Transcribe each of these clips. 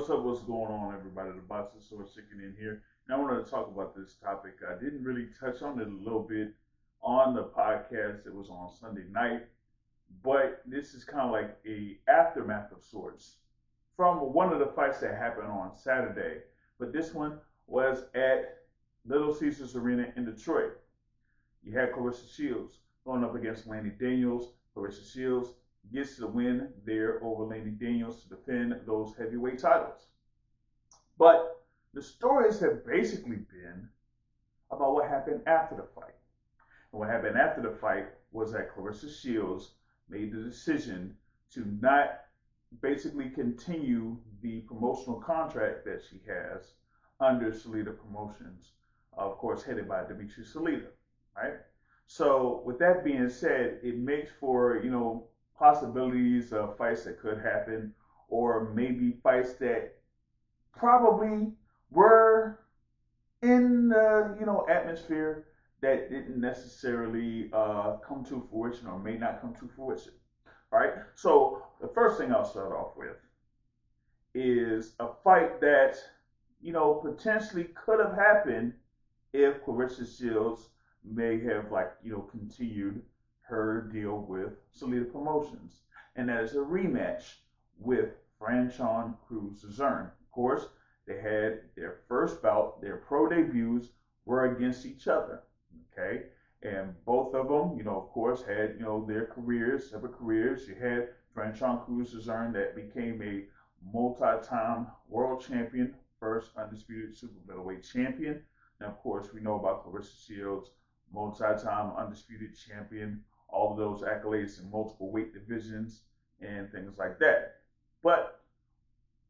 What's going on, everybody? The Boxing Source chicken in here. And I wanted to talk about this topic. I didn't really touch on it a little bit on the podcast. It was on Sunday night, but this is kind of like a aftermath of sorts from one of the fights that happened on Saturday. But this one was at Little Caesars Arena in Detroit. You had Claressa Shields going up against Lani Daniels. Claressa Shields gets the win there over Lani Daniels to defend those heavyweight titles. But the stories have basically been about what happened after the fight. And what happened after the fight was that Claressa Shields made the decision to not basically continue the promotional contract that she has under Salida Promotions, of course, headed by Dimitri Salida, right? So with that being said, it makes for, possibilities of fights that could happen, or maybe fights that probably were in the, atmosphere that didn't necessarily come to fruition or may not come to fruition, right? So the first thing I'll start off with is a fight that, potentially could have happened if Claressa Shields may have continued her deal with Salida Promotions, and that is a rematch with Franchon Crews-Dezurn. Of course, they had their first bout, their pro debuts were against each other, okay? And both of them, of course, had, their careers, separate careers. You had Franchon Crews-Dezurn that became a multi-time world champion, first undisputed super middleweight champion. And of course, we know about Claressa Shields, multi-time undisputed champion, all of those accolades in multiple weight divisions and things like that. But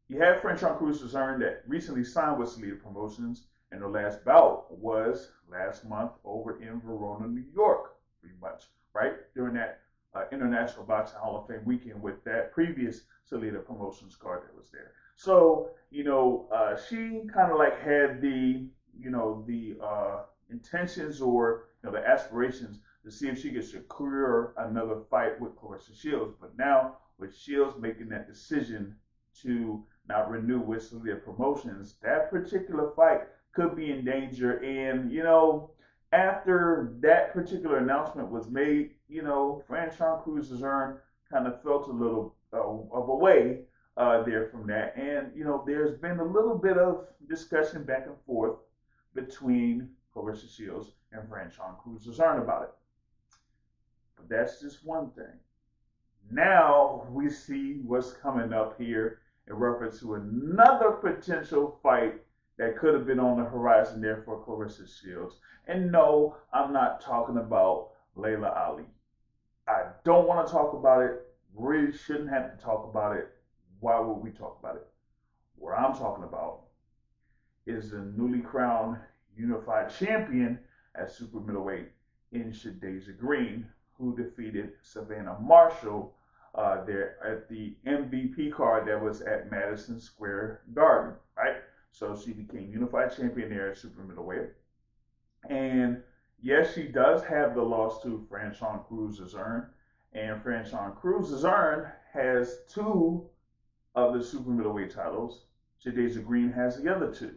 you have Franchon Crews-Dezurn that recently signed with Salida Promotions, and the last bout was last month over in Verona, New York, pretty much, right? During that International Boxing Hall of Fame weekend with that previous Salida Promotions card that was there. So, she kind of had the, intentions or, the aspirations to see if she could secure another fight with Claressa Shields. But now, with Shields making that decision to not renew with Salida Promotions, that particular fight could be in danger. And, after that particular announcement was made, Franchon Crews-Dezurn kind of felt a little of a way there from that. And, there's been a little bit of discussion back and forth between Claressa Shields and Franchon Crews-Dezurn about it. But that's just one thing. Now we see what's coming up here in reference to another potential fight that could have been on the horizon there for Claressa Shields. And no, I'm not talking about Laila Ali. I don't want to talk about it. Really shouldn't have to talk about it. Why would we talk about it? What I'm talking about is the newly crowned unified champion at super middleweight in Shadasia Green, who defeated Savannah Marshall there at the MVP card that was at Madison Square Garden, right? So she became unified champion there at super middleweight. And yes, she does have the loss to Franchon Crews-Dezurn, and Franchon Crews-Dezurn has two of the super middleweight titles. Shadasia Green has the other two.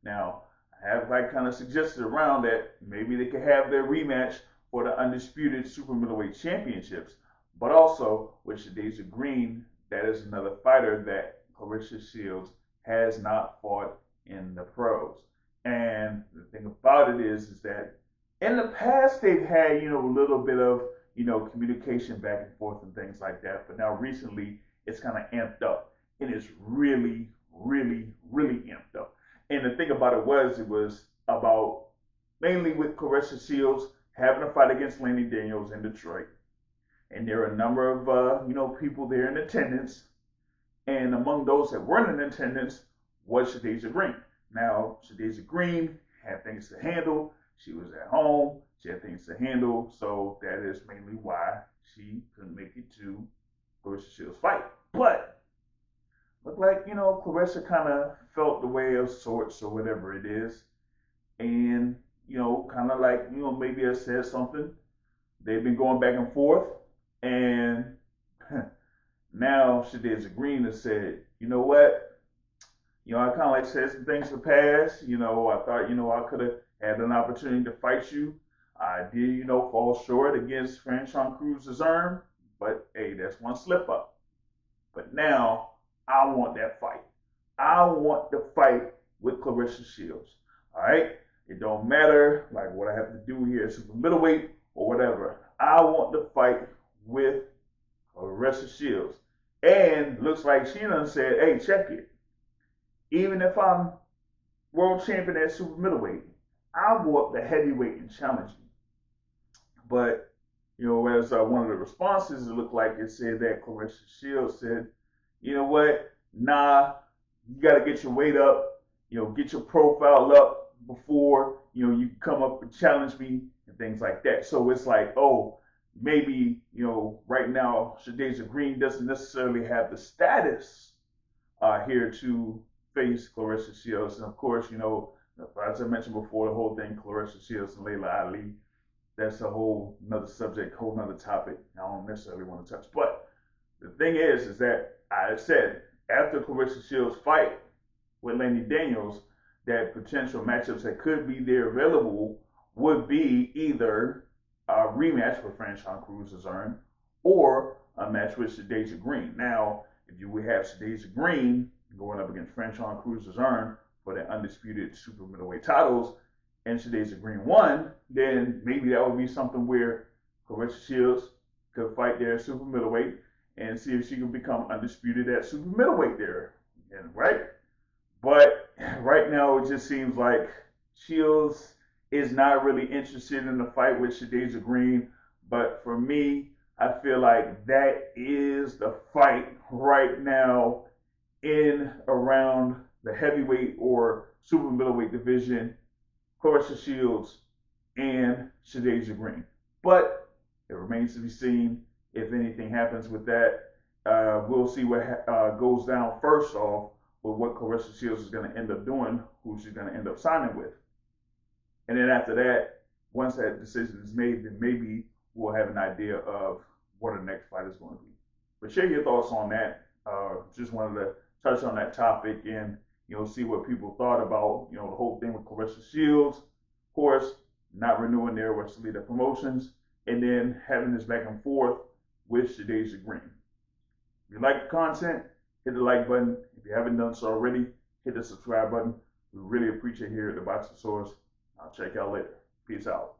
Now, I have kind of suggested around that maybe they could have their rematch for the undisputed super middleweight championships, but also with Shadasia Green, that is another fighter that Claressa Shields has not fought in the pros. And the thing about it is that in the past they've had, a little bit of, communication back and forth and things like that, but now recently it's kind of amped up, and it's really, really, really amped up. And the thing about it was about mainly with Claressa Shields having a fight against Lani Daniels in Detroit. And there are a number of, people there in attendance. And among those that weren't in attendance was Shadasia Green. Now, Shadasia Green had things to handle. She was at home. She had things to handle. So that is mainly why she couldn't make it to Claressa Shields' fight. But looked like, Claressa kind of felt the way of sorts or whatever it is. And, kind of maybe I said something. They've been going back and forth. And now Shadasia Green has said, you know what? I kind of like said some things in the past. I thought, I could have had an opportunity to fight you. I did, fall short against Franchon Crews-Dezurn, but hey, that's one slip up. But now I want that fight. I want the fight with Claressa Shields. All right? It don't matter like what I have to do here, super middleweight or whatever. I want the fight with Claressa Shields. And looks like she done said, hey, check it. Even if I'm world champion at super middleweight, I'll go up to heavyweight and challenge you. But, as one of the responses, it looked like it said that Claressa Shields said, you know what? Nah, you got to get your weight up, get your profile up before, you come up and challenge me and things like that. So it's like, oh, maybe, right now, Shadasia Green doesn't necessarily have the status here to face Claressa Shields. And of course, as I mentioned before, the whole thing, Claressa Shields and Layla Ali, that's a whole nother subject, whole nother topic I don't necessarily want to touch. But the thing is that I said after Claressa Shields' fight with Lani Daniels, that potential matchups that could be there available would be either a rematch with Franchon Crews-Dezurn or a match with Shadasia Green. Now, if you would have Shadasia Green going up against Franchon Crews-Dezurn for the undisputed super middleweight titles, and Shadasia Green won, then maybe that would be something where Claressa Shields could fight there at super middleweight and see if she can become undisputed at super middleweight there, right? But right now it just seems like Shields is not really interested in the fight with Shadasia Green. But for me, I feel like that is the fight right now in around the heavyweight or super middleweight division, Claressa Shields and Shadasia Green. But it remains to be seen if anything happens with that. We'll see what goes down first off with what Claressa Shields is going to end up doing, who she's going to end up signing with. And then after that, once that decision is made, then maybe we'll have an idea of what the next fight is going to be. But share your thoughts on that. Just wanted to touch on that topic and see what people thought about the whole thing with Claressa Shields, of course, not renewing their West Leader Promotions, and then having this back and forth with Shadasia Green. If you like the content, hit the like button. If you haven't done so already, hit the subscribe button. We really appreciate here at the Boxing Source. I'll check y'all later. Peace out.